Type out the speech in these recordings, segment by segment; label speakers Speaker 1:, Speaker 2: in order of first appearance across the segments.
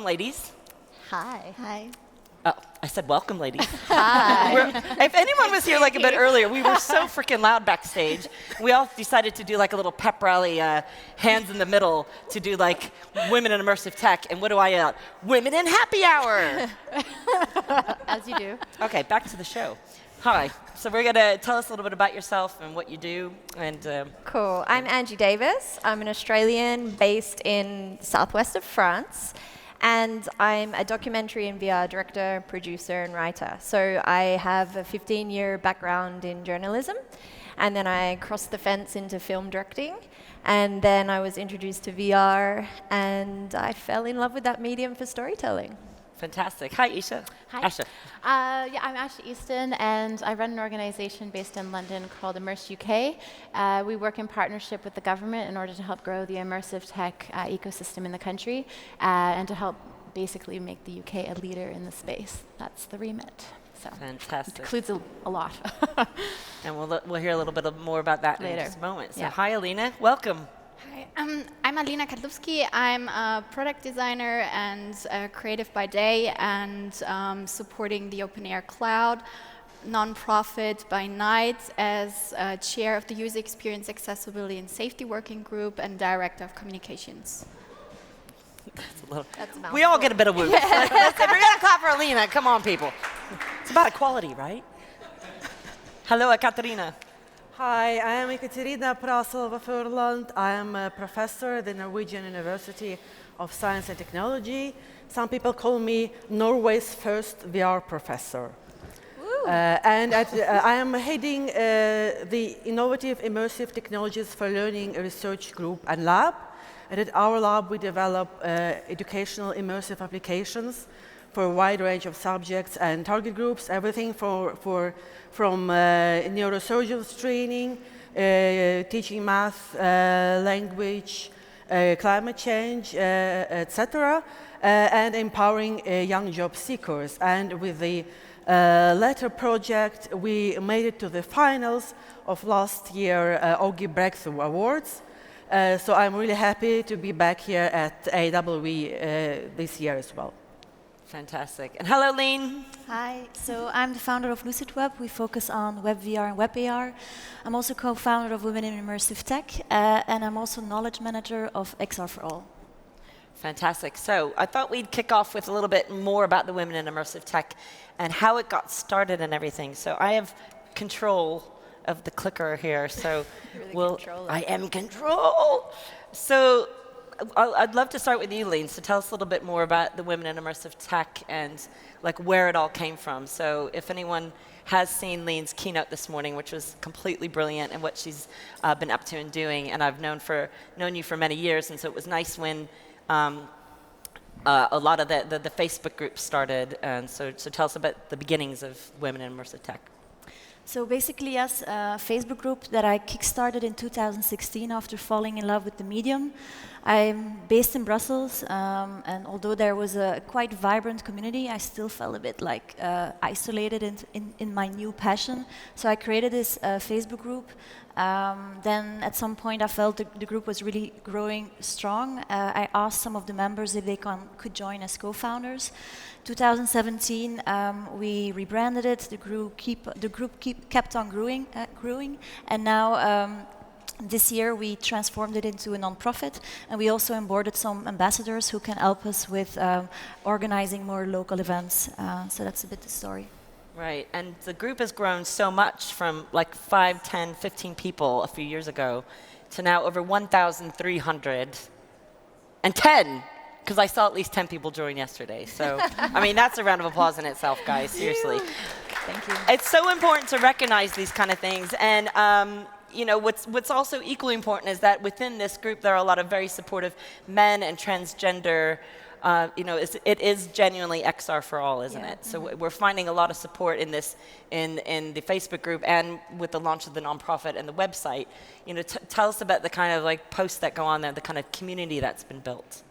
Speaker 1: welcome, ladies.
Speaker 2: Hi. Hi.
Speaker 1: Oh, I said welcome, ladies.
Speaker 2: Hi.
Speaker 1: If anyone was here like a bit earlier, we were so freaking loud backstage. We all decided to do like a little pep rally, hands in the middle, to do like women in immersive tech. And what do I yell? Women in happy hour.
Speaker 2: As you do.
Speaker 1: Okay, back to the show. Hi. So we're going to tell us a little bit about yourself and what you do. And
Speaker 2: Cool. I'm Angie Davis. I'm an Australian based in the southwest of France. And I'm a documentary and VR director, producer, and writer. So I have a 15-year background in journalism. And then I crossed the fence into film directing. And then I was introduced to VR. And I fell in love with that medium for storytelling.
Speaker 1: Fantastic. Hi, Asha.
Speaker 3: Hi.
Speaker 1: Asha.
Speaker 3: Yeah, I'm Asha Easton, and I run an organization based in London called Immerse UK. We work in partnership with the government in order to help grow the immersive tech ecosystem in the country and to help basically make the UK a leader in the space. That's the remit. So
Speaker 1: Fantastic.
Speaker 3: it includes a lot.
Speaker 1: And we'll hear a little bit more about that
Speaker 3: Later.
Speaker 1: in just a moment. So
Speaker 3: Yeah.
Speaker 1: hi, Alina. Welcome.
Speaker 4: Hi, I'm Alina Kadlubsky. I'm a product designer and creative by day, and supporting the Open Air Cloud nonprofit by night as chair of the User Experience Accessibility and Safety Working Group and director of communications.
Speaker 2: That's a
Speaker 1: We all get a bit of whoops. We're going to clap for Alina. Come on, people. It's about equality, right? Hello, Ekaterina.
Speaker 5: Hi, I am Ekaterina Prasolova-Førland. I am a professor at the Norwegian University of Science and Technology. Some people call me Norway's first VR professor. And I am heading the Innovative Immersive Technologies for Learning Research Group and Lab. And at our lab, we develop educational immersive applications for a wide range of subjects and target groups, everything from neurosurgeons training, teaching math, language, climate change, etc., and empowering young job seekers. And with the latter project, we made it to the finals of last year OGI Breakthrough Awards. So I'm really happy to be back here at AWE this year as well.
Speaker 1: Fantastic. And hello, Leen.
Speaker 6: Hi, so I'm the founder of LucidWeb. We focus on web VR and web AR. I'm also co-founder of Women in Immersive Tech, and I'm also knowledge manager of XR for All.
Speaker 1: Fantastic. So I thought we'd kick off with a little bit more about the Women in Immersive Tech and how it got started and everything. So I have control of the clicker here. So I am control. So I'd love to start with you, Leen. So tell us a little bit more about the Women in Immersive Tech and like where it all came from. So if anyone has seen Leen's keynote this morning, which was completely brilliant, and what she's been up to and doing, and I've known you for many years, and so it was nice when a lot of the Facebook group started. And so tell us about the beginnings of Women in Immersive Tech.
Speaker 6: So basically, yes, a Facebook group that I kickstarted in 2016 after falling in love with the medium. I'm based in Brussels, and although there was a quite vibrant community, I still felt a bit like isolated in my new passion. So I created this Facebook group. Then at some point I felt the group was really growing strong. I asked some of the members if they could join as co-founders. 2017 we rebranded it. The group kept on growing, and now this year we transformed it into a non-profit, and we also onboarded some ambassadors who can help us with organizing more local events. So that's a bit the story.
Speaker 1: Right, and the group has grown so much from like 5, 10, 15 people a few years ago to now over 1,310, because I saw at least 10 people join yesterday. So, I mean, that's a round of applause in itself, guys, seriously.
Speaker 6: Thank you.
Speaker 1: It's so important to recognize these kind of things, and you know, what's also equally important is that within this group there are a lot of very supportive men and transgender. You know, it is genuinely XR for all, isn't it? So we're finding a lot of support in this, in the Facebook group, and with the launch of the nonprofit and the website. You know, tell us about the kind of like posts that go on there, the kind of community that's been built.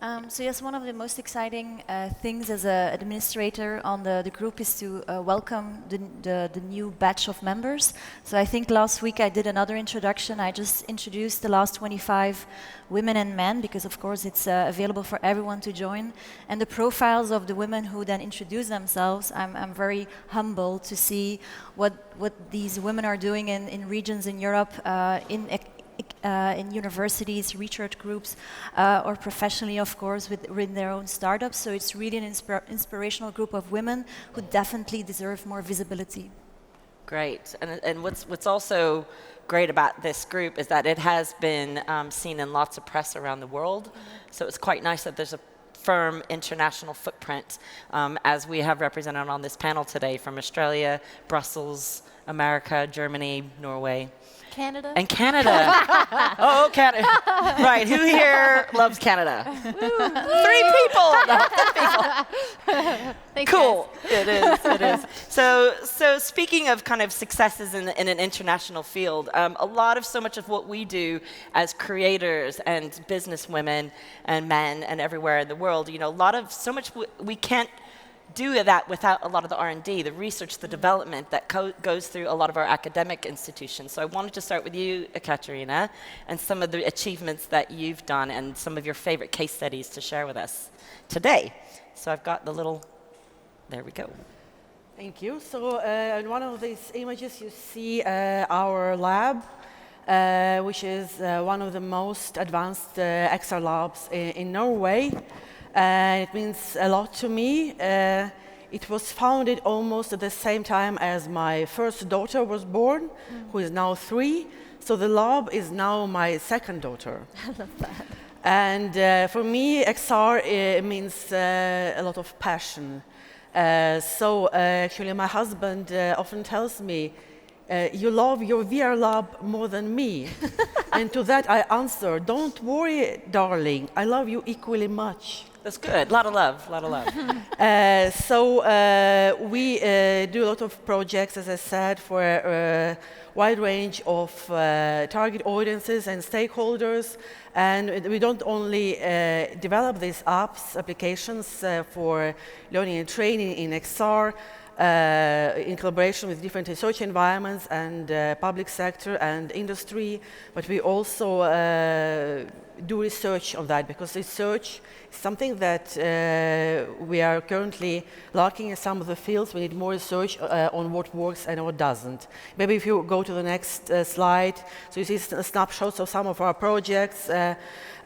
Speaker 6: So yes, one of the most exciting things as an administrator on the group is to welcome the new batch of members. So I think last week I did another introduction. I just introduced the last 25 women and men because of course it's available for everyone to join. And the profiles of the women who then introduce themselves, I'm very humbled to see what these women are doing in regions in Europe, in universities, research groups, or professionally, of course, with their own startups. So it's really an inspirational group of women who definitely deserve more visibility.
Speaker 1: Great. And what's also great about this group is that it has been seen in lots of press around the world. So it's quite nice that there's a firm international footprint, as we have represented on this panel today, from Australia, Brussels, America, Germany, Norway.
Speaker 3: Canada.
Speaker 1: And Canada. Oh, Canada. Right, who here loves Canada? 3 people. No, 3 people. Cool. It is. So speaking of kind of successes in an international field, so much of what we do as creators and business women and men and everywhere in the world, so much we can't do that without a lot of the R&D, the research, the development that goes through a lot of our academic institutions. So I wanted to start with you, Ekaterina, and some of the achievements that you've done and some of your favorite case studies to share with us today. So I've got the little, there we go.
Speaker 5: Thank you. So in one of these images you see our lab, which is one of the most advanced XR labs in Norway. It means a lot to me. It was founded almost at the same time as my first daughter was born, who is now 3. So the lab is now my second daughter.
Speaker 2: I love that.
Speaker 5: And for me, XR means a lot of passion. So actually, my husband often tells me, you love your VR lab more than me. And to that I answer, don't worry, darling, I love you equally much.
Speaker 1: That's good. A lot of love.
Speaker 5: So we do a lot of projects, as I said, for a wide range of target audiences and stakeholders. And we don't only develop these apps, applications for learning and training in XR, in collaboration with different research environments and public sector and industry, but we also do research on that, because research is something that we are currently lacking in some of the fields. We need more research on what works and what doesn't. Maybe if you go to the next slide, so you see snapshots of some of our projects.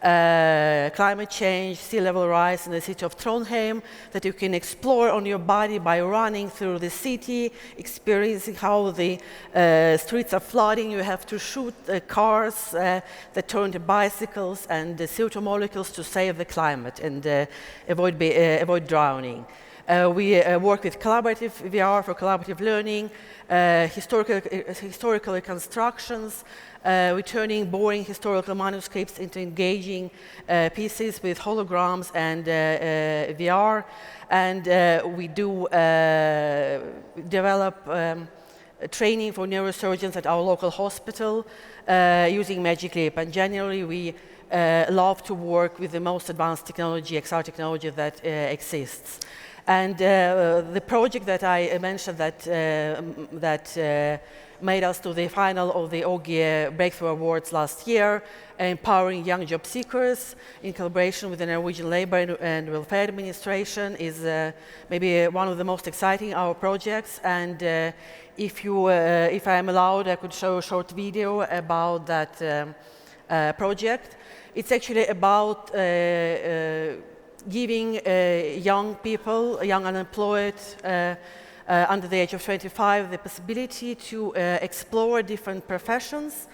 Speaker 5: Climate change, sea level rise in the city of Trondheim, that you can explore on your body by running through the city, experiencing how the streets are flooding. You have to shoot cars that turn to bicycles and CO2 molecules to save the climate and avoid drowning. We work with collaborative VR for collaborative learning, historical reconstructions, returning boring historical manuscripts into engaging pieces with holograms and VR. And we do develop training for neurosurgeons at our local hospital using Magic Leap. And generally, we love to work with the most advanced technology, XR technology that exists. And the project that I mentioned that made us to the final of the OGIE Breakthrough Awards last year, empowering young job seekers in collaboration with the Norwegian Labour and Welfare Administration, is maybe one of the most exciting our projects. And if I am allowed, I could show a short video about that project. It's actually about giving young people, young unemployed, under the age of 25, the possibility to explore different professions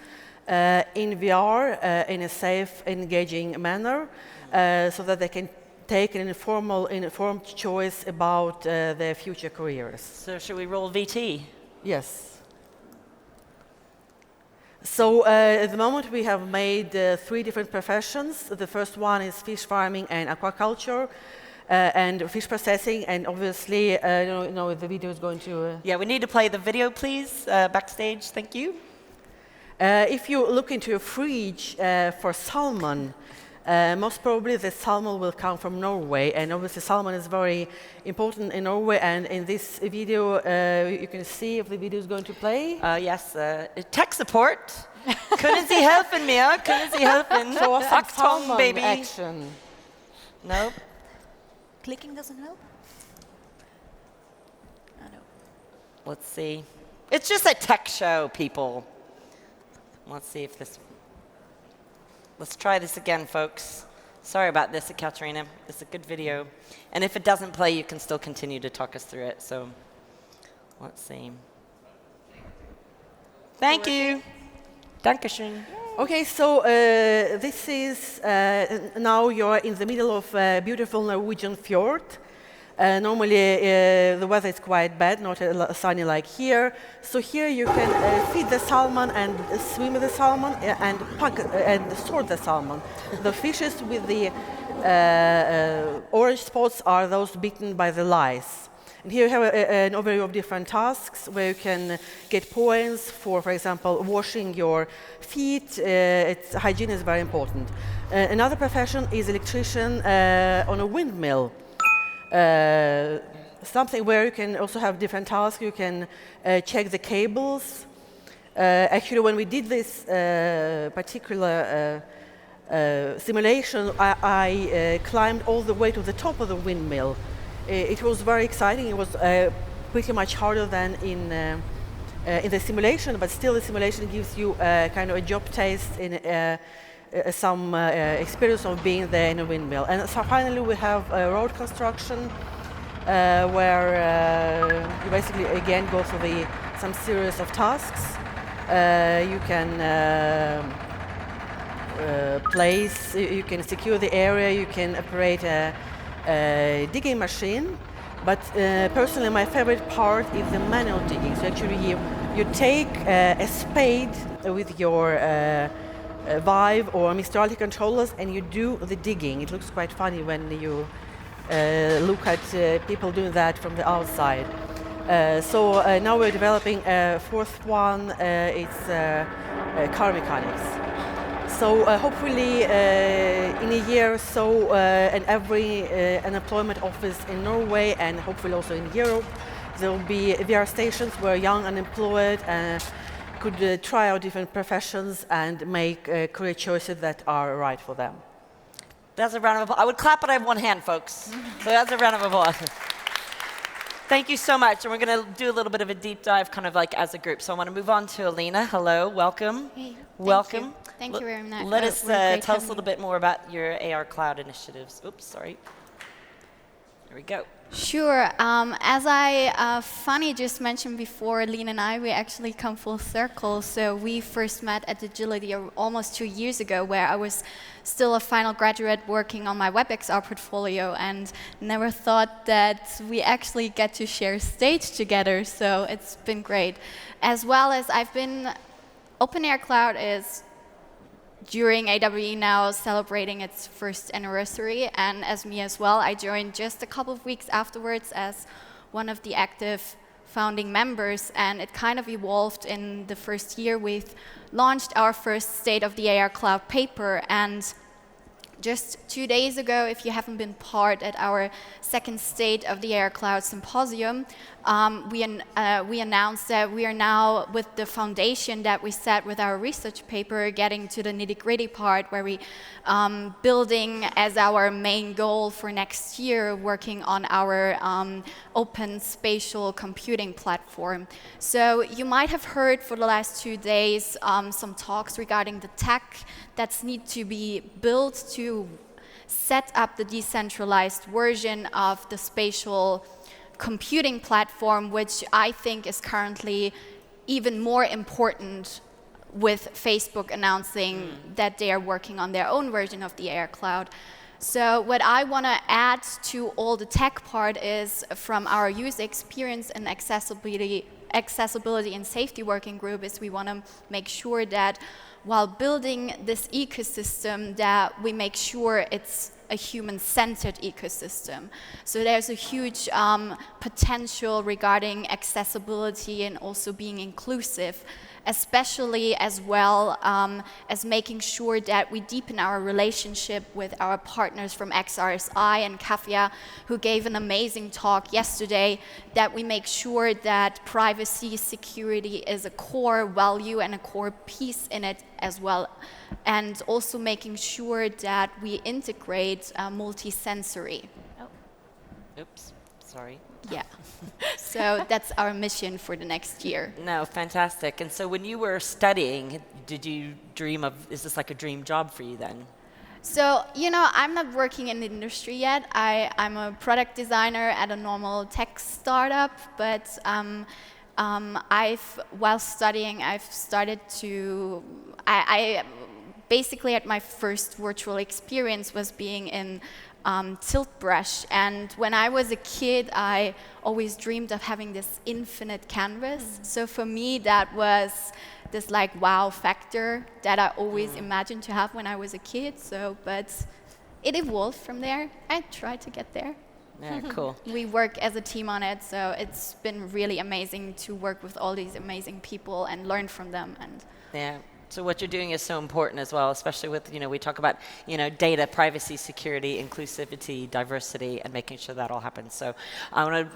Speaker 5: in VR in a safe, engaging manner, so that they can take an informed choice about their future careers.
Speaker 1: So should we roll VT?
Speaker 5: Yes. So at the moment we have made 3 different professions. The first one is fish farming and aquaculture. And fish processing, and obviously, the video is going to...
Speaker 1: Yeah, we need to play the video, please, backstage. Thank you.
Speaker 5: If you look into a fridge for salmon, Most probably the salmon will come from Norway, and obviously salmon is very important in Norway. And in this video, you can see if the video is going to play.
Speaker 1: Yes, tech support. Können Sie helfen mir? Können Sie helfen?
Speaker 5: Show us some
Speaker 1: Achtung,
Speaker 5: salmon
Speaker 1: baby.
Speaker 5: action.
Speaker 1: Nope.
Speaker 6: Clicking doesn't help? I know.
Speaker 1: Let's see. It's just a tech show, people. Let's see if this... Let's try this again, folks. Sorry about this, Ekaterina. It's a good video. And if it doesn't play, you can still continue to talk us through it. So let's see. Thank you. Dankeschön.
Speaker 5: Okay, so this is now you're in the middle of a beautiful Norwegian fjord. Normally the weather is quite bad, not sunny like here. So here you can feed the salmon and swim with the salmon and pack and sort the salmon. The fishes with the orange spots are those bitten by the lice. And here you have an overview of different tasks where you can get points for example, washing your feet. Hygiene is very important. Another profession is electrician on a windmill. Something where you can also have different tasks. You can check the cables. Actually, when we did this particular simulation, I climbed all the way to the top of the windmill. It was very exciting. It was pretty much harder than in the simulation, but still the simulation gives you kind of a job taste in some experience of being there in a windmill. And so finally we have road construction where you basically again go through some series of tasks. You can you can secure the area, you can operate a digging machine. But personally my favorite part is the manual digging. So actually you take a spade with your Vive or Mr. controllers and you do the digging. It looks quite funny when you look at people doing that from the outside. So now we're developing a fourth one. It's car mechanics. So hopefully in a year or so, in every unemployment office in Norway and hopefully also in Europe, there will be VR stations where young unemployed could try out different professions and make career choices that are right for them.
Speaker 1: That's a round of applause. I would clap, but I have one hand, folks. So that's a round of applause. Thank you so much. And we're going to do a little bit of a deep dive kind of like as a group. So I want to move on to Alina. Hello, welcome.
Speaker 4: Hey,
Speaker 1: welcome.
Speaker 4: Thank you very much.
Speaker 1: Let us tell us a little bit more about your AR Cloud initiatives. Oops, sorry. There we go.
Speaker 4: Sure. As I funny just mentioned before, Leen and I, we actually come full circle. So we first met at Agility almost 2 years ago, where I was still a final graduate working on my WebXR portfolio and never thought that we actually get to share stage together. So it's been great. As well as I've been, Open Air Cloud is during AWE now celebrating its first anniversary, and as me as well, I joined just a couple of weeks afterwards as one of the active founding members, and it kind of evolved in the first year. We've launched our first State of the AR Cloud paper, and just 2 days ago, if you haven't been part at our second State of the AR Cloud Symposium, we announced that we are now, with the foundation that we set with our research paper, getting to the nitty-gritty part where we building as our main goal for next year, working on our open spatial computing platform. So you might have heard for the last 2 days some talks regarding the tech that need to be built to set up the decentralized version of the spatial computing platform, which I think is currently even more important with Facebook announcing that they are working on their own version of the AR Cloud. So what I want to add to all the tech part is from our user experience and accessibility and safety working group is we want to make sure that while building this ecosystem that we make sure it's a human-centered ecosystem. So there's a huge potential regarding accessibility and also being inclusive, especially as well as making sure that we deepen our relationship with our partners from XRSI and CAFIA, who gave an amazing talk yesterday, that we make sure that privacy, security is a core value and a core piece in it as well. And also making sure that we integrate multi-sensory.
Speaker 1: Oops, sorry.
Speaker 4: Yeah. So that's our mission for the next year.
Speaker 1: No, fantastic. And so when you were studying, did you dream of, is this like a dream job for you then?
Speaker 4: So, you know, I'm not working in the industry yet. I'm a product designer at a normal tech startup, but while studying, I've started to, I basically at my first virtual experience was being in Tilt Brush, and when I was a kid I always dreamed of having this infinite canvas. So for me that was this like wow factor that I always imagined to have when I was a kid. So, but it evolved from there. I tried to get there.
Speaker 1: Yeah, cool.
Speaker 4: We work as a team on it, so it's been really amazing to work with all these amazing people and learn from them. And
Speaker 1: yeah. So what you're doing is so important as well, especially with, you know, we talk about, you know, data, privacy, security, inclusivity, diversity, and making sure that all happens. So I want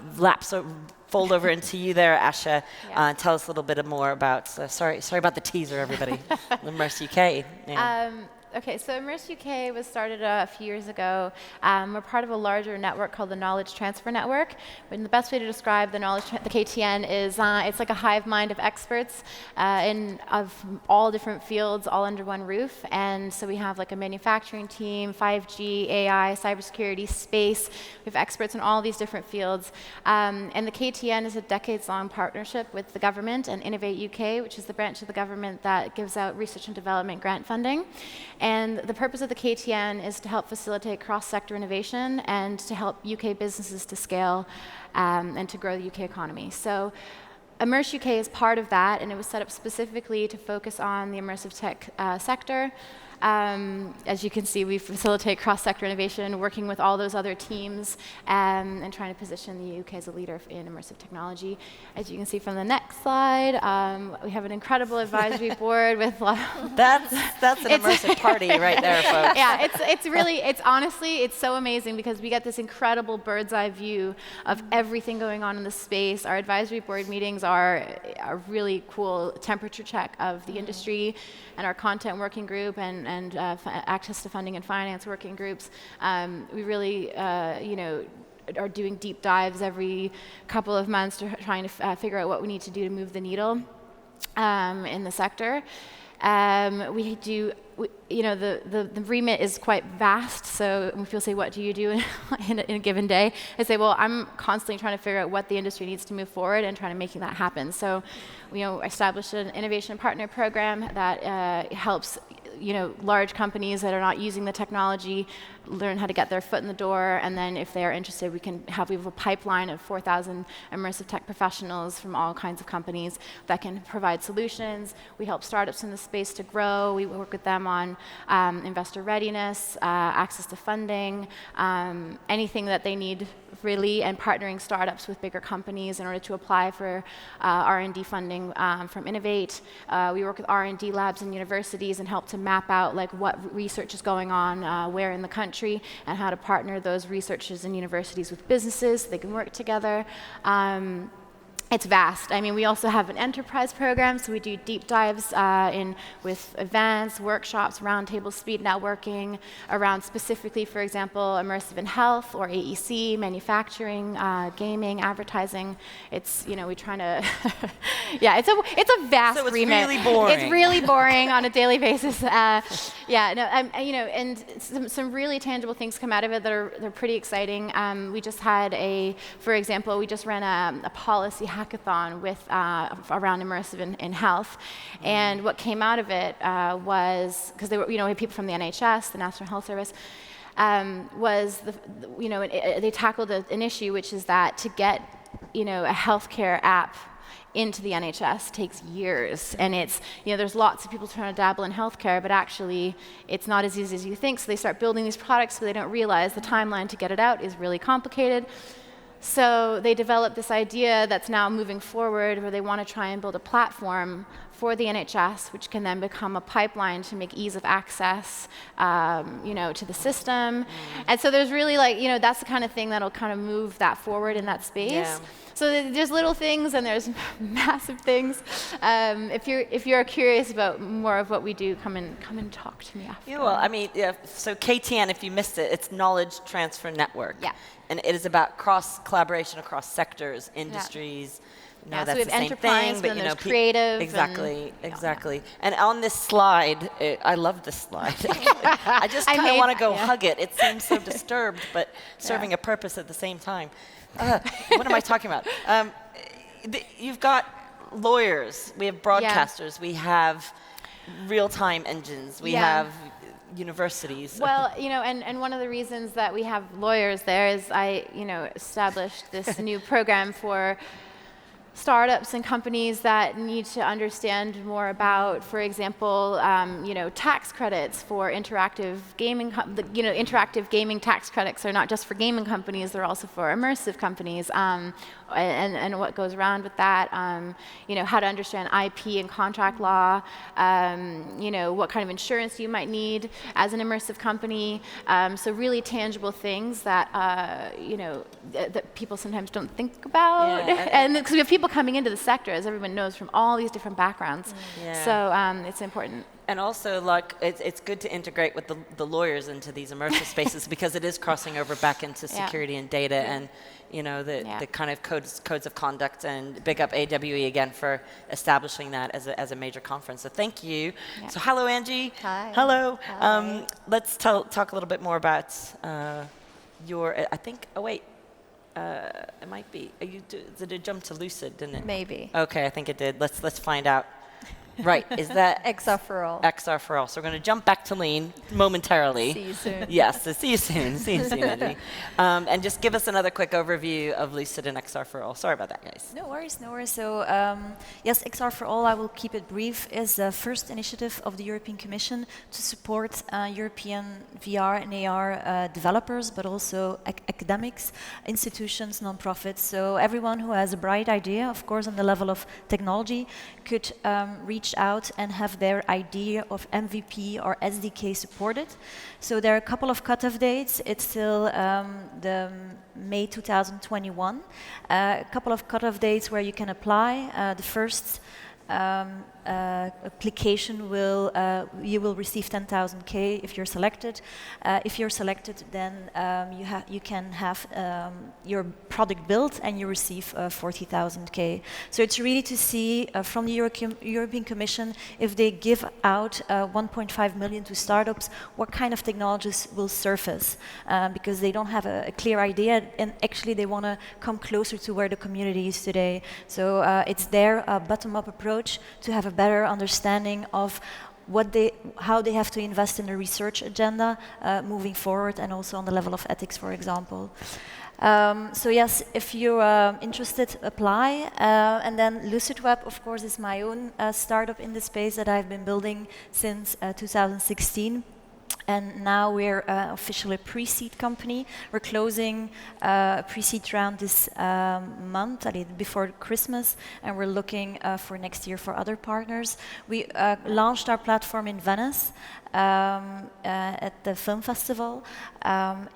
Speaker 1: to fold over into you there, Asha.
Speaker 3: Yeah.
Speaker 1: Tell us a little bit more about, sorry about the teaser, everybody, Immerse UK. Yeah.
Speaker 3: Okay, so Immerse UK was started a few years ago. We're part of a larger network called the Knowledge Transfer Network. And the best way to describe the the KTN is it's like a hive mind of experts of all different fields, all under one roof. And so we have like a manufacturing team, 5G, AI, cybersecurity, space. We have experts in all these different fields. And the KTN is a decades-long partnership with the government and Innovate UK, which is the branch of the government that gives out research and development grant funding. And the purpose of the KTN is to help facilitate cross-sector innovation and to help UK businesses to scale and to grow the UK economy. So Immerse UK is part of that, and it was set up specifically to focus on the immersive tech sector. As you can see, we facilitate cross-sector innovation, working with all those other teams and trying to position the UK as a leader in immersive technology. As you can see from the next slide, we have an incredible advisory board with
Speaker 1: That's an immersive party right there, folks.
Speaker 3: Yeah, it's honestly, it's so amazing because we get this incredible bird's eye view of everything going on in the space. Our advisory board meetings are a really cool temperature check of the industry, and our content working group and access to funding and finance working groups. We really, you know, are doing deep dives every couple of months to trying to figure out what we need to do to move the needle in the sector. You know, the remit is quite vast, so when people say, what do you do in a given day? I say, well, I'm constantly trying to figure out what the industry needs to move forward and trying to make that happen. So, you know, established an innovation partner program that helps, you know, large companies that are not using the technology learn how to get their foot in the door, and then if they are interested, we have a pipeline of 4,000 immersive tech professionals from all kinds of companies that can provide solutions. We help startups in the space to grow. We work with them on investor readiness, access to funding, anything that they need really, and partnering startups with bigger companies in order to apply for R&D funding from Innovate. We work with R&D labs and universities and help to map out like what research is going on where in the country, and how to partner those researchers and universities with businesses so they can work together. It's vast. I mean, we also have an enterprise program, so we do deep dives with events, workshops, roundtable speed networking around specifically, for example, immersive in health or AEC, manufacturing, gaming, advertising. It's, you know, we try to, yeah, it's a vast
Speaker 1: so it's
Speaker 3: remit.
Speaker 1: Really boring.
Speaker 3: It's really boring on a daily basis. Yeah, no, you know, and some really tangible things come out of it that are pretty exciting. We just had for example, we just ran a policy hackathon with around immersive in health, and what came out of it was, because they were, you know, we had people from the NHS, the National Health Service, was you know, they tackled an issue, which is that to get, you know, a healthcare app into the NHS takes years, and it's, you know, there's lots of people trying to dabble in healthcare, but actually it's not as easy as you think. So they start building these products, but they don't realize the timeline to get it out is really complicated. So they developed this idea that's now moving forward, where they want to try and build a platform for the NHS, which can then become a pipeline to make ease of access, to the system. And so there's really that's the kind of thing that'll kind of move that forward in that space.
Speaker 1: Yeah.
Speaker 3: So there's little things and there's massive things. If you're curious about more of what we do, come and talk to me after.
Speaker 1: Yeah, well, I mean, so KTN, if you missed it, it's Knowledge Transfer Network.
Speaker 3: Yeah.
Speaker 1: And it is about collaboration across sectors, industries. No,
Speaker 3: so
Speaker 1: that's
Speaker 3: we have
Speaker 1: the same
Speaker 3: enterprise,
Speaker 1: thing, but
Speaker 3: and there's creative.
Speaker 1: Exactly. And on this slide, I love this slide. I just kind of want to go hug it. It seems so disturbed, but serving a purpose at the same time. What am I talking about? You've got lawyers, we have broadcasters, we have real-time engines, we have universities.
Speaker 3: Well, and one of the reasons that we have lawyers there is I established this new program for startups and companies that need to understand more about, for example, tax credits for interactive gaming. Interactive gaming tax credits are not just for gaming companies; they're also for immersive companies. And what goes around with that, how to understand IP and contract law, what kind of insurance you might need as an immersive company. So really tangible things that, that people sometimes don't think about.
Speaker 1: Yeah.
Speaker 3: And because we have people coming into the sector, as everyone knows, from all these different backgrounds.
Speaker 1: Yeah.
Speaker 3: So it's important.
Speaker 1: And also, it's good to integrate with the lawyers into these immersive spaces because it is crossing over back into security and data and, the kind of codes of conduct. And big up AWE again for establishing that as a major conference. So thank you. Yeah. So hello, Angie.
Speaker 2: Hi.
Speaker 1: Hello.
Speaker 2: Hi.
Speaker 1: Let's talk a little bit more about your. I think. Oh wait. It might be. Did it jump to Lucid? Didn't it?
Speaker 2: Maybe.
Speaker 1: Okay, I think it did. Let's find out. Right, is that
Speaker 2: XR for all.
Speaker 1: XR for all. So we're going to jump back to Leen momentarily.
Speaker 2: See you soon.
Speaker 1: Yes, so see you soon. See you soon, Angie. And just give us another quick overview of Lucid and XR for all. Sorry about that, guys.
Speaker 6: No worries, no worries. So yes, XR for all, I will keep it brief, is the first initiative of the European Commission to support European VR and AR developers, but also academics, institutions, non-profits. So everyone who has a bright idea, of course, on the level of technology, could reach out and have their idea of MVP or SDK supported. So there are a couple of cutoff dates. It's still the May 2021. A couple of cutoff dates where you can apply. The first application you will receive 10,000 K if you're selected. If you're selected, then you can have your product built and you receive 40,000 K. So it's really to see from the European Commission if they give out 1.5 million to startups, what kind of technologies will surface, because they don't have a clear idea and actually they want to come closer to where the community is today. So it's their bottom-up approach to have a better understanding of how they have to invest in the research agenda moving forward, and also on the level of ethics, for example. So yes, if you're interested, apply. And then LucidWeb, of course, is my own startup in the space that I've been building since 2016. And now we're officially a pre-seed company. We're closing a pre-seed round this month, before Christmas, and we're looking for next year for other partners. We launched our platform in Venice at the film festival.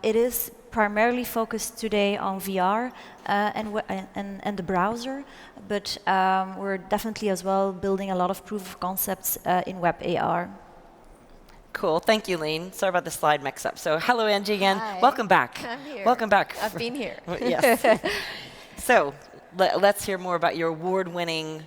Speaker 6: It is primarily focused today on VR and the browser, but we're definitely as well building a lot of proof of concepts in web AR.
Speaker 1: Cool. Thank you, Leen. Sorry about the slide mix-up. So hello, Angie, again.
Speaker 2: Hi.
Speaker 1: Welcome back.
Speaker 2: I'm here.
Speaker 1: Welcome back.
Speaker 2: I've been here.
Speaker 1: Yes. So let's hear more about your award-winning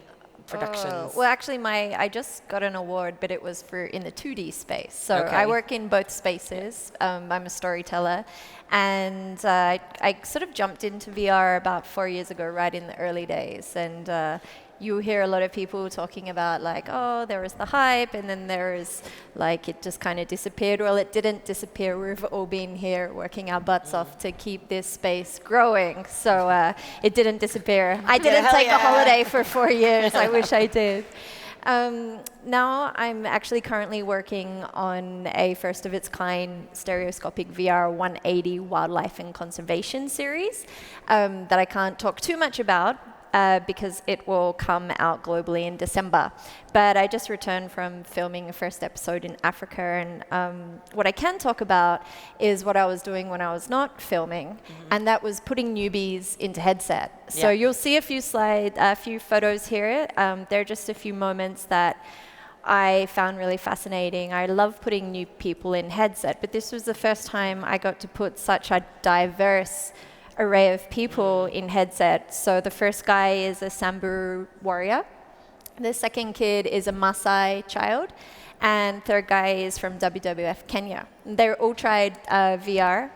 Speaker 1: productions.
Speaker 2: Well, actually, I just got an award, but it was in the 2D space. So
Speaker 1: Okay.
Speaker 2: I work in both spaces. I'm a storyteller. And I sort of jumped into VR about 4 years ago, right in the early days. And you hear a lot of people talking about like, oh, there was the hype, and then there is like it just kind of disappeared. Well, it didn't disappear. We've all been here working our butts off to keep this space growing. So it didn't disappear. I didn't take a holiday for 4 years. I wish I did. Now I'm actually currently working on a first of its kind stereoscopic VR 180 wildlife and conservation series that I can't talk too much about. because it will come out globally in December. But I just returned from filming the first episode in Africa, and what I can talk about is what I was doing when I was not filming, and that was putting newbies into headset. So you'll see a few photos here. They're just a few moments that I found really fascinating. I love putting new people in headset, but this was the first time I got to put such a diverse array of people in headset. So the first guy is a Samburu warrior. The second kid is a Maasai child. And third guy is from WWF Kenya. They all tried VR,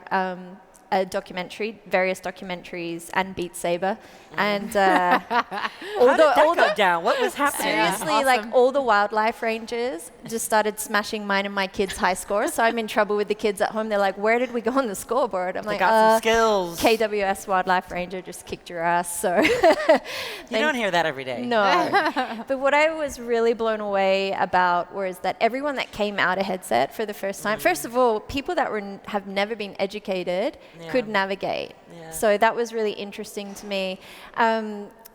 Speaker 2: a documentary, various documentaries, and Beat Saber. And
Speaker 1: How did that go down? What was happening?
Speaker 2: seriously, like all the wildlife rangers just started smashing mine and my kids' high scores. So I'm in trouble with the kids at home. They're like, "Where did we go on the scoreboard?" I'm
Speaker 1: They
Speaker 2: like,
Speaker 1: got some skills.
Speaker 2: KWS Wildlife Ranger just kicked your ass. So
Speaker 1: You don't hear that every day.
Speaker 2: no. But what I was really blown away about was that everyone that came out of headset for the first time, first of all, people that have never been educated could navigate.
Speaker 1: Yeah.
Speaker 2: So that was really interesting to me.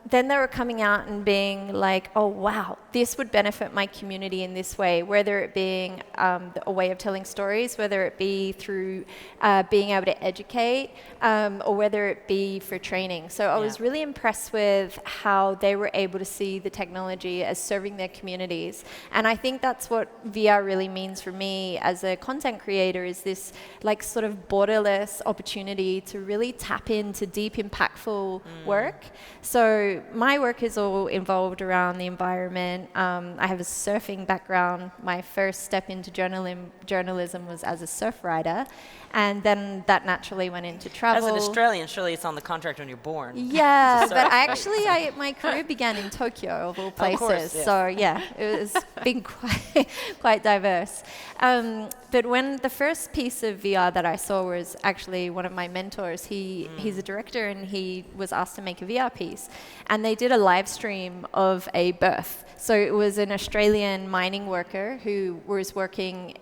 Speaker 2: Then they were coming out and being like, oh, wow, this would benefit my community in this way, whether it being a way of telling stories, whether it be through being able to educate, or whether it be for training. So I was really impressed with how they were able to see the technology as serving their communities. And I think that's what VR really means for me as a content creator, is this like sort of borderless opportunity to really tap into deep, impactful work. So my work is all involved around the environment. I have a surfing background. My first step into journalism was as a surf rider, and then that naturally went into travel.
Speaker 1: As an Australian, surely it's on the contract when you're born.
Speaker 2: Yeah, but my career began in Tokyo, of all places.
Speaker 1: Of course, yes.
Speaker 2: So yeah, it was been quite diverse. But when the first piece of VR that I saw was actually one of my mentors. He's a director, and he was asked to make a VR piece. And they did a live stream of a birth. So it was an Australian mining worker who was working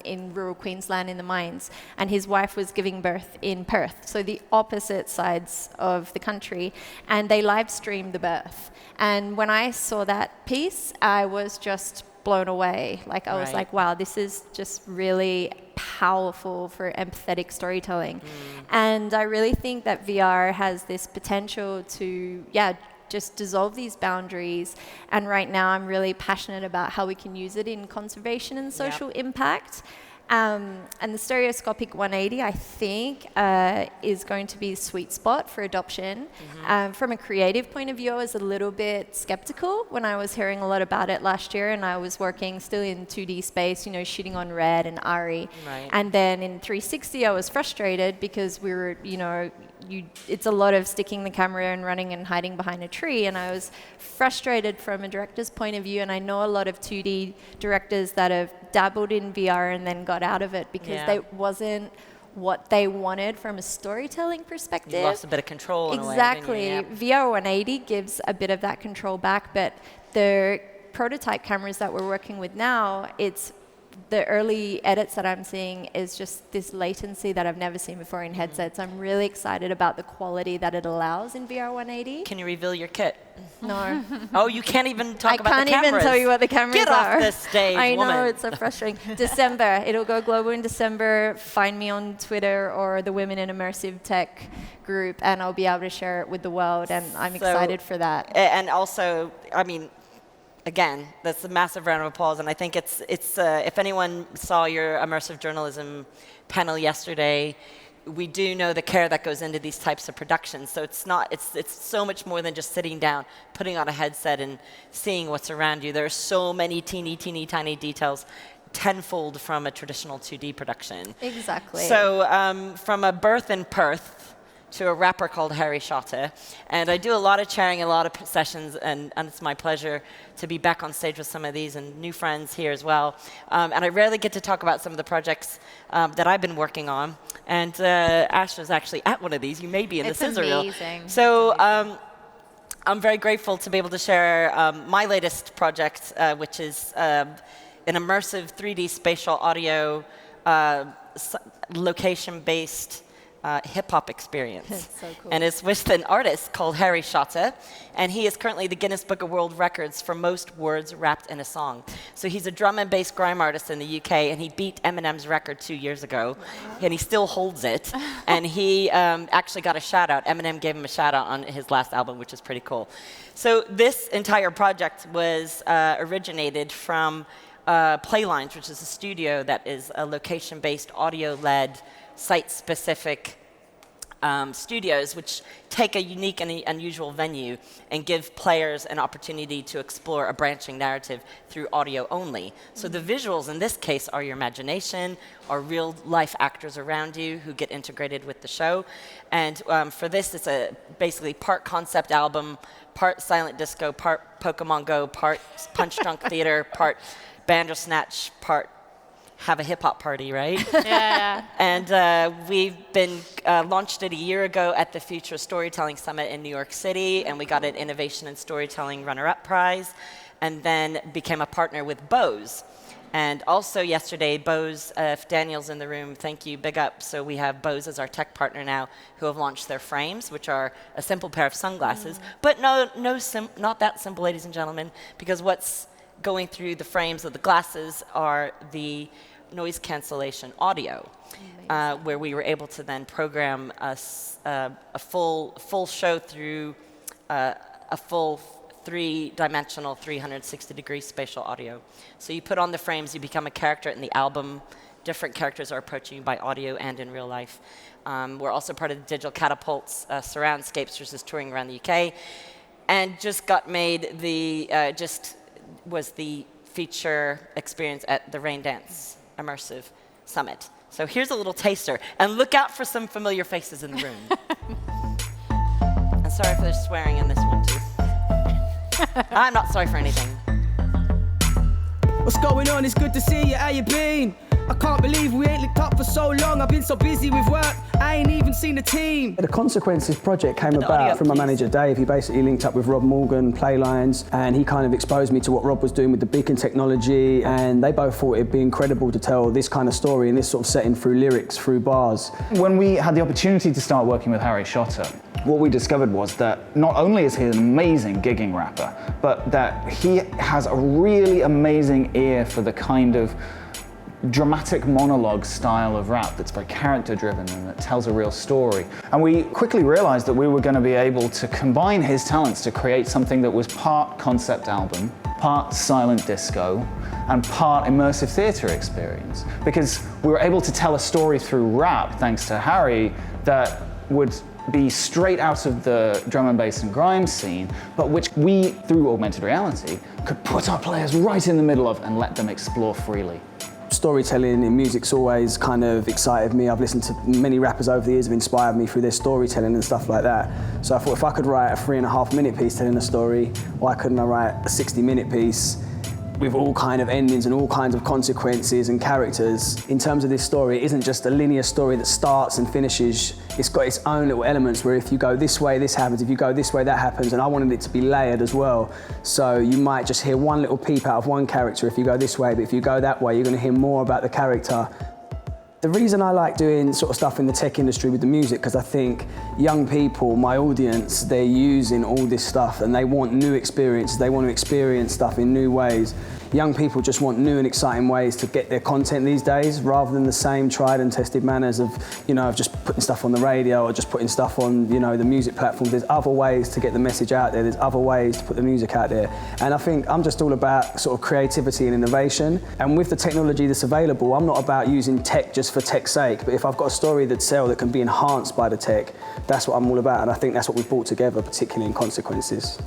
Speaker 2: in rural Queensland in the mines, and his wife was giving birth in Perth, so the opposite sides of the country, and they live streamed the birth. And when I saw that piece, I was just blown away. Like I was like, wow, this is just really powerful for empathetic storytelling. And I really think that VR has this potential to, just dissolve these boundaries. And right now I'm really passionate about how we can use it in conservation and social impact. And the stereoscopic 180, I think, is going to be a sweet spot for adoption. From a creative point of view, I was a little bit skeptical when I was hearing a lot about it last year, and I was working still in 2D space, shooting on Red and Ari.
Speaker 1: Right.
Speaker 2: And then in 360, I was frustrated because we were, it's a lot of sticking the camera and running and hiding behind a tree, and I was frustrated from a director's point of view. And I know a lot of 2D directors that have dabbled in VR and then got out of it because they wasn't what they wanted from a storytelling perspective.
Speaker 1: You lost a bit of control in
Speaker 2: exactly.
Speaker 1: a way.
Speaker 2: VR 180 gives a bit of that control back, but the prototype cameras that we're working with now, it's the early edits that I'm seeing is just this latency that I've never seen before in headsets. I'm really excited about the quality that it allows in VR 180.
Speaker 1: Can you reveal your kit?
Speaker 2: No.
Speaker 1: Oh, you can't even talk about the cameras.
Speaker 2: I can't even tell you what the cameras
Speaker 1: Get
Speaker 2: are.
Speaker 1: off this stage,
Speaker 2: I know,
Speaker 1: woman.
Speaker 2: it's so frustrating. December, it'll go global in December. Find me on Twitter or the Women in Immersive Tech group, and I'll be able to share it with the world, and I'm excited for that.
Speaker 1: And also, I mean, again, that's a massive round of applause, and I think it's if anyone saw your immersive journalism panel yesterday, we do know the care that goes into these types of productions. So it's so much more than just sitting down, putting on a headset, and seeing what's around you. There are so many teeny tiny details, tenfold from a traditional 2D production.
Speaker 2: Exactly.
Speaker 1: So from a birth in Perth to a rapper called Harry Schotte. And I do a lot of chairing, a lot of sessions, and it's my pleasure to be back on stage with some of these and new friends here as well. And I rarely get to talk about some of the projects that I've been working on. And Asha's actually at one of these. You may be in the scissor reel.
Speaker 3: It's amazing.
Speaker 1: So I'm very grateful to be able to share my latest project, which is an immersive 3D spatial audio location-based hip-hop experience.
Speaker 2: So cool.
Speaker 1: And it's with an artist called Harry Schotte, and he is currently the Guinness Book of World Records for most words wrapped in a song. So he's a drum and bass grime artist in the UK, and he beat Eminem's record 2 years ago, and he still holds it. And he actually got a shout-out. Eminem gave him a shout-out on his last album, which is pretty cool. So this entire project was originated from Playlines, which is a studio that is a location-based, audio-led, site-specific studios which take a unique and unusual venue and give players an opportunity to explore a branching narrative through audio only. So the visuals in this case are your imagination, are real-life actors around you who get integrated with the show. And for this, it's a basically part concept album, part silent disco, part Pokemon Go, part Punch Drunk Theater, part Bandersnatch, part have a hip-hop party, right?
Speaker 3: Yeah.
Speaker 1: And we've been launched it a year ago at the Future Storytelling Summit in New York City, and we got an Innovation in Storytelling runner-up prize, and then became a partner with Bose. And also yesterday, Bose, if Daniel's in the room, thank you, big up. So we have Bose as our tech partner now, who have launched their frames, which are a simple pair of sunglasses. But not that simple, ladies and gentlemen, because what's going through the frames of the glasses are the noise cancellation audio, where we were able to then program a full show through a full three-dimensional 360-degree spatial audio. So you put on the frames, you become a character in the album. Different characters are approaching you by audio and in real life. We're also part of the Digital Catapult's Surroundscapes, which is touring around the UK, and just got made was the feature experience at the Rain Dance Immersive Summit. So here's a little taster, and look out for some familiar faces in the room. And sorry for the swearing in this one too. I'm not sorry for anything.
Speaker 7: What's going on? It's good to see you. How you been? I can't believe we ain't linked up for so long. I've been so busy with work, I ain't even seen the team.
Speaker 8: The Consequences project came about from my manager Dave. He basically linked up with Rob Morgan, Playlines, and he kind of exposed me to what Rob was doing with the beacon technology, and they both thought it'd be incredible to tell this kind of story in this sort of setting through lyrics, through bars.
Speaker 9: When we had the opportunity to start working with Harry Schotte, what we discovered was that not only is he an amazing gigging rapper, but that he has a really amazing ear for the kind of dramatic monologue style of rap that's very character driven and that tells a real story. And we quickly realized that we were going to be able to combine his talents to create something that was part concept album, part silent disco, and part immersive theater experience. Because we were able to tell a story through rap, thanks to Harry, that would be straight out of the drum and bass and grime scene, but which we, through augmented reality, could put our players right in the middle of and let them explore freely.
Speaker 8: Storytelling in music's always kind of excited me. I've listened to many rappers over the years who have inspired me through their storytelling and stuff like that. So I thought if I could write a 3.5-minute piece telling a story, why couldn't I write a 60-minute piece with all kind of endings and all kinds of consequences and characters? In terms of this story, it isn't just a linear story that starts and finishes. It's got its own little elements where if you go this way, this happens. If you go this way, that happens. And I wanted it to be layered as well. So you might just hear one little peep out of one character if you go this way, but if you go that way, you're going to hear more about the character. The reason I like doing sort of stuff in the tech industry with the music, because I think young people, my audience, they're using all this stuff and they want new experiences. They want to experience stuff in new ways. Young people just want new and exciting ways to get their content these days, rather than the same tried and tested manners of, of just putting stuff on the radio or just putting stuff on, the music platforms. There's other ways to get the message out there. There's other ways to put the music out there. And I think I'm just all about sort of creativity and innovation. And with the technology that's available, I'm not about using tech just for tech's sake, but if I've got a story that sells that can be enhanced by the tech, that's what I'm all about. And I think that's what we've brought together, particularly in Consequences.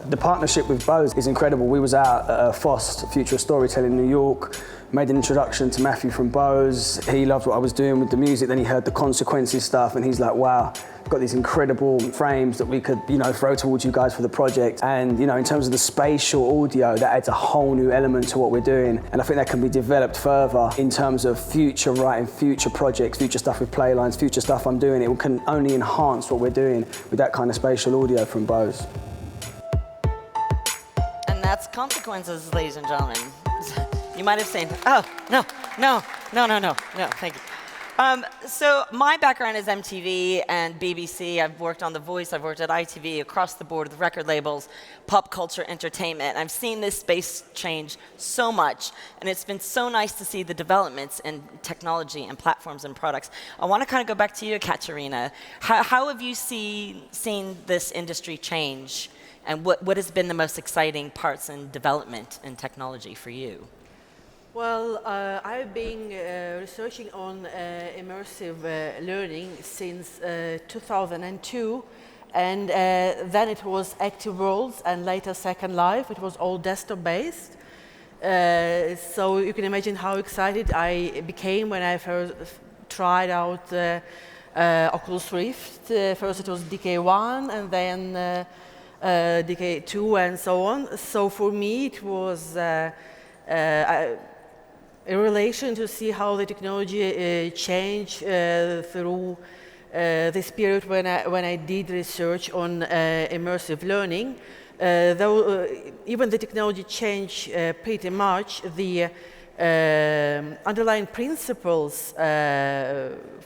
Speaker 8: The partnership with Bose is incredible. We was out at FOST, Future of Storytelling in New York, made an introduction to Matthew from Bose. He loved what I was doing with the music, then he heard the Consequences stuff and he's like, wow, I've got these incredible frames that we could, throw towards you guys for the project. And, in terms of the spatial audio, that adds a whole new element to what we're doing. And I think that can be developed further in terms of future writing, future projects, future stuff with Playlines, future stuff I'm doing. It can only enhance what we're doing with that kind of spatial audio from Bose.
Speaker 1: That's Consequences, ladies and gentlemen. You might have seen, oh, no, thank you. So my background is MTV and BBC. I've worked on The Voice. I've worked at ITV, across the board with record labels, pop culture, entertainment. I've seen this space change so much, and it's been so nice to see the developments in technology and platforms and products. I want to kind of go back to you, Ekaterina. How have you seen this industry change, and what has been the most exciting parts in development in technology for you?
Speaker 5: Well, I've been researching on immersive learning since 2002, and then it was Active Worlds and later Second Life. It was all desktop-based. So you can imagine how excited I became when I first tried out Oculus Rift. First it was DK1 and then DK2 and so on. So for me it was a relation to see how the technology changed through this period when I did research on immersive learning. Though even the technology changed pretty much, the underlying principles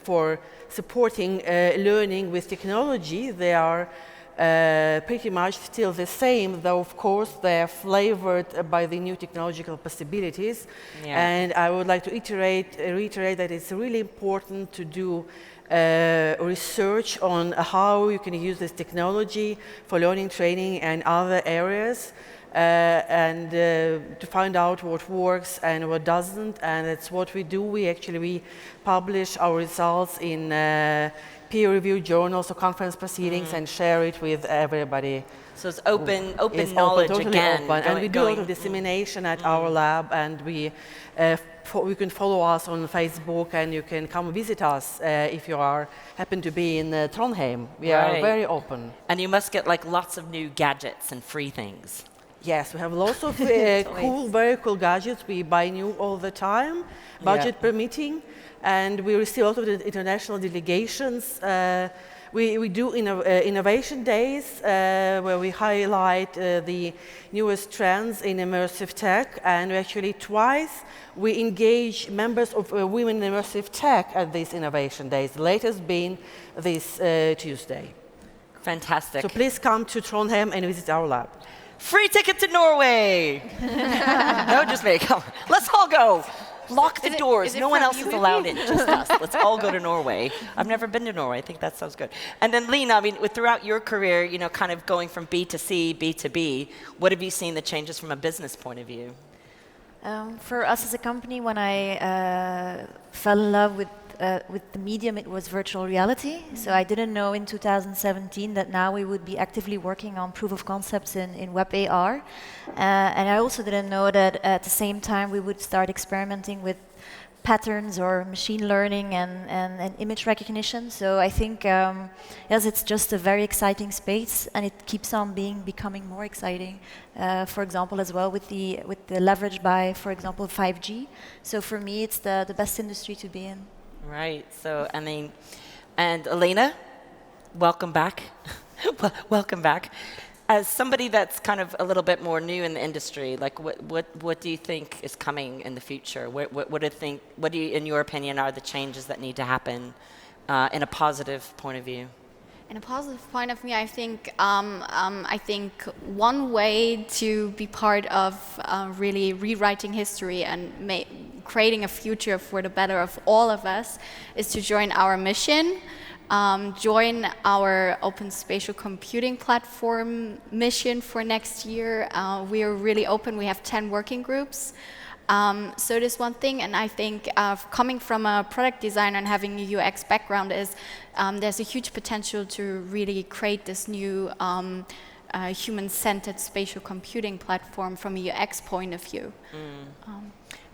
Speaker 5: for supporting learning with technology, they are pretty much still the same, though of course they are flavored by the new technological possibilities. Yeah. And I would like to reiterate that it's really important to do research on how you can use this technology for learning, training, and other areas, and to find out what works and what doesn't. And that's what we do. We publish our results in peer-reviewed journals or conference proceedings and share it with everybody.
Speaker 1: So it's open knowledge
Speaker 5: totally
Speaker 1: again.
Speaker 5: Open. And we do a lot of dissemination at our lab, and you can follow us on Facebook, and you can come visit us if you happen to be in Trondheim. We are very open.
Speaker 1: And you must get like lots of new gadgets and free things.
Speaker 5: Yes, we have lots of very cool gadgets. We buy new all the time, budget permitting. And we receive a lot of the international delegations. We do innovation days where we highlight the newest trends in immersive tech, and actually twice we engage members of Women in Immersive Tech at these innovation days, the latest being this Tuesday.
Speaker 1: Fantastic.
Speaker 5: So please come to Trondheim and visit our lab.
Speaker 1: Free ticket to Norway! No, just me. Come on. Let's all go. Lock the doors. No one else is allowed in, just us. Let's all go to Norway. I've never been to Norway. I think that sounds good. And then, Leen, I mean, throughout your career, kind of going from B to C, B to B, what have you seen the changes from a business point of view?
Speaker 6: For us as a company, when I fell in love with the medium, it was virtual reality. So I didn't know in 2017 that now we would be actively working on proof of concepts in web AR. And I also didn't know that at the same time we would start experimenting with patterns or machine learning and image recognition. So I think, yes, it's just a very exciting space, and it keeps on becoming more exciting. For example, as well with the leverage by, for example, 5G. So for me, it's the best industry to be in.
Speaker 1: Right. So, I mean, and Alina, welcome back. Welcome back. As somebody that's kind of a little bit more new in the industry, like what do you think is coming in the future? What do you, in your opinion, are the changes that need to happen in a positive point of view?
Speaker 4: In a positive point of view, I think one way to be part of really rewriting history and creating a future for the better of all of us is to join our mission, join our open spatial computing platform mission for next year. We are really open. We have 10 working groups. So there's one thing, and I think coming from a product designer and having a UX background is there's a huge potential to really create this new human-centered spatial computing platform from a UX point of view.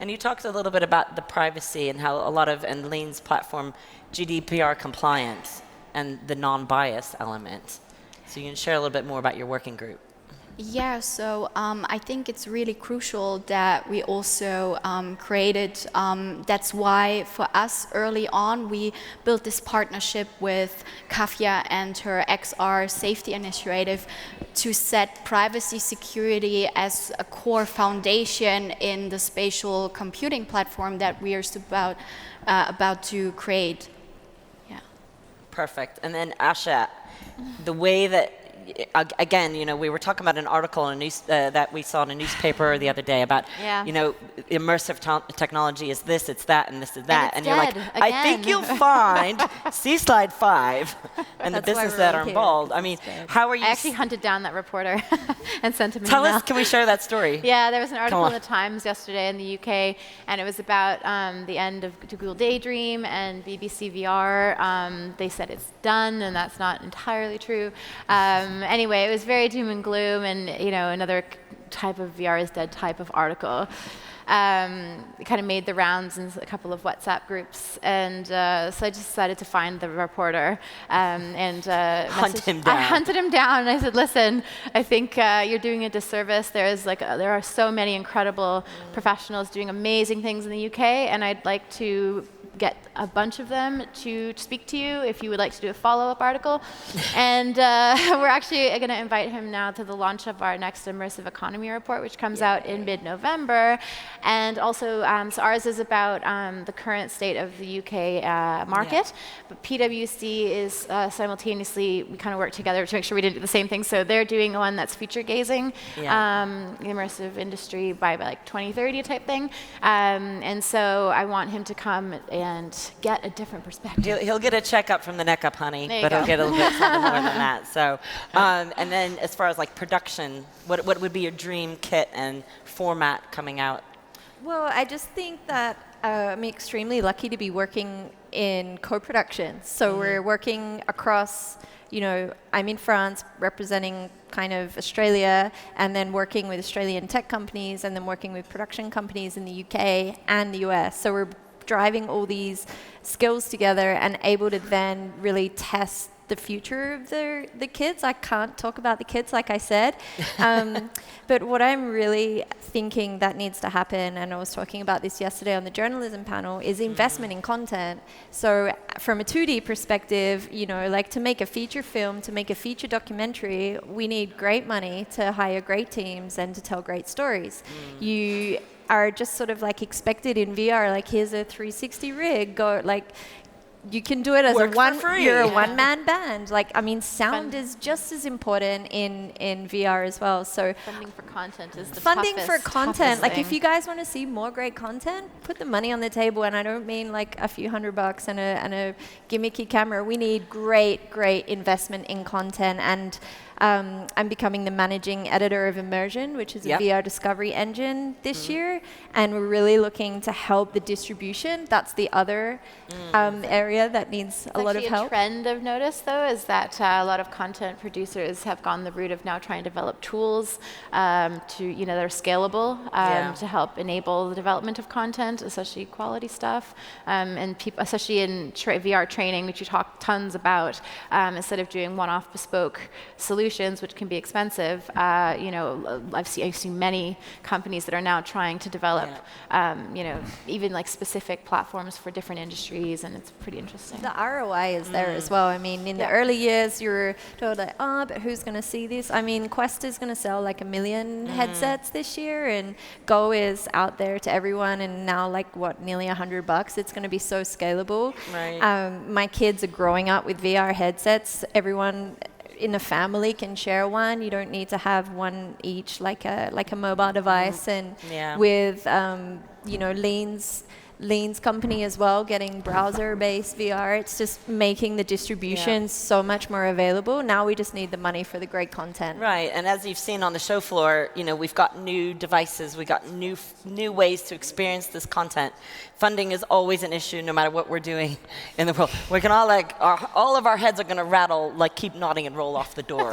Speaker 1: And you talked a little bit about the privacy and how a lot of, and Leen's platform, GDPR compliant and the non-bias element. So you can share a little bit more about your working group.
Speaker 4: Yeah, so I think it's really crucial that we also created, that's why for us early on we built this partnership with Kafia and her XR safety initiative to set privacy security as a core foundation in the spatial computing platform that we are about to create. Yeah.
Speaker 1: Perfect. And then Asha, the way that, again, you know, we were talking about an article in a news, that we saw in a newspaper the other day about, you know, immersive technology is this, it's that, and this is that. And you're like, I think you'll find, see slide 5, and the business that are involved. I mean, how are you?
Speaker 3: I actually hunted down that reporter and sent him an
Speaker 1: Tell
Speaker 3: email.
Speaker 1: us, can we share that story?
Speaker 3: Yeah, there was an article in the Times yesterday in the UK, and it was about the end of Google Daydream and BBC VR. They said it's done, and that's not entirely true. Anyway, it was very doom and gloom, and you know, another type of VR is dead type of article. It kind of made the rounds in a couple of WhatsApp groups, and so I just decided to find the reporter and
Speaker 1: hunt him down.
Speaker 3: I hunted him down, and I said, "Listen, I think you're doing a disservice. There are so many incredible professionals doing amazing things in the UK, and I'd like to get a bunch of them to speak to you if you would like to do a follow-up article." And we're actually going to invite him now to the launch of our next immersive economy report, which comes out in mid-November. And also, so ours is about the current state of the UK market, but PwC is simultaneously, we kind of work together to make sure we didn't do the same thing. So they're doing one that's future-gazing, immersive industry by like 2030 type thing. And so I want him to come and get a different perspective.
Speaker 1: He'll get a checkup from the neck up, honey, but
Speaker 3: go.
Speaker 1: he'll get a little bit something more than that. So, and then as far as like production, what would be your dream kit and format coming out?
Speaker 2: Well, I just think that I'm extremely lucky to be working in co-production. So we're working across, you know, I'm in France representing kind of Australia, and then working with Australian tech companies, and then working with production companies in the UK and the US. So we're driving all these skills together and able to then really test the future of the kids. I can't talk about the kids, like I said. But what I'm really thinking that needs to happen, and I was talking about this yesterday on the journalism panel, is investment in content. So from a 2D perspective, you know, like to make a feature film, to make a feature documentary, we need great money to hire great teams and to tell great stories. You are just sort of like expected in VR, like here's a 360 rig, go like, you can do it as you're a one-man band. Like, I mean, sound is just as important in VR as well. So
Speaker 3: funding for content is the
Speaker 2: funding for content. Like,
Speaker 3: thing.
Speaker 2: if you guys want to see more great content, put the money on the table. And I don't mean like a few $100 and a gimmicky camera. We need great investment in content. And I'm becoming the managing editor of Immersion, which is a VR discovery engine this year, and we're really looking to help the distribution. That's the other area that needs a lot of help.
Speaker 3: A trend I've noticed, though, is that a lot of content producers have gone the route of now trying to develop tools that are scalable to help enable the development of content, especially quality stuff, and people, especially in VR training, which you talk tons about, instead of doing one-off bespoke solutions, which can be expensive. I've seen many companies that are now trying to develop, even like specific platforms for different industries, and it's pretty interesting.
Speaker 2: The ROI is there as well. I mean, in the early years, you were told like, but who's going to see this? I mean, Quest is going to sell like 1 million headsets this year, and Go is out there to everyone, and now nearly $100. It's going to be so scalable.
Speaker 1: Right.
Speaker 2: My kids are growing up with VR headsets. Everyone in a family can share one. You don't need to have one each, like a mobile device. And with Leen's company as well, getting browser-based VR, it's just making the distribution so much more available. Now we just need the money for the great content.
Speaker 1: Right, and as you've seen on the show floor, we've got new devices, we've got new ways to experience this content. Funding is always an issue, no matter what we're doing in the world. We can all all of our heads are going to rattle, keep nodding and roll off the door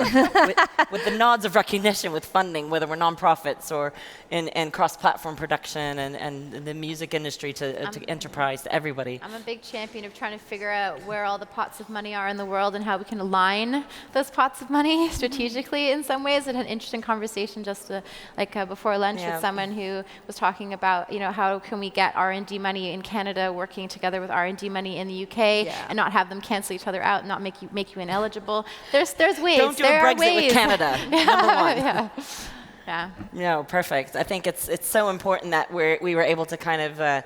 Speaker 1: with the nods of recognition with funding, whether we're nonprofits or in cross-platform production and the music industry to to enterprise, to everybody.
Speaker 3: I'm a big champion of trying to figure out where all the pots of money are in the world and how we can align those pots of money strategically in some ways. I had an interesting conversation just before lunch with someone who was talking about, how can we get R&D money in Canada working together with R&D money in the UK and not have them cancel each other out, and not make you ineligible. There's ways.
Speaker 1: Don't do a Brexit with Canada. Number one.
Speaker 3: Yeah.
Speaker 1: No, perfect. I think it's so important that we were able to kind of,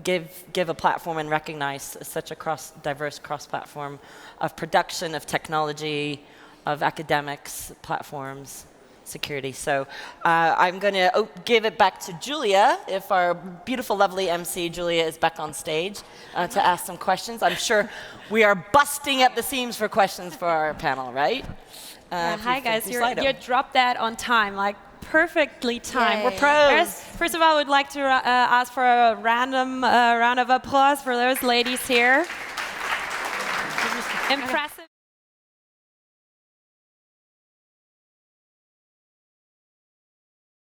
Speaker 1: give a platform and recognize such a diverse cross-platform of production, of technology, of academics, platforms, security. So I'm going to give it back to Julia, if our beautiful, lovely MC Julia is back on stage, to ask some questions. I'm sure we are busting at the seams for questions for our panel, right?
Speaker 10: Hi guys, you dropped that on time, like perfectly timed.
Speaker 1: We're pros.
Speaker 10: First of all, I would like to ask for a random round of applause for those ladies here. Impressive.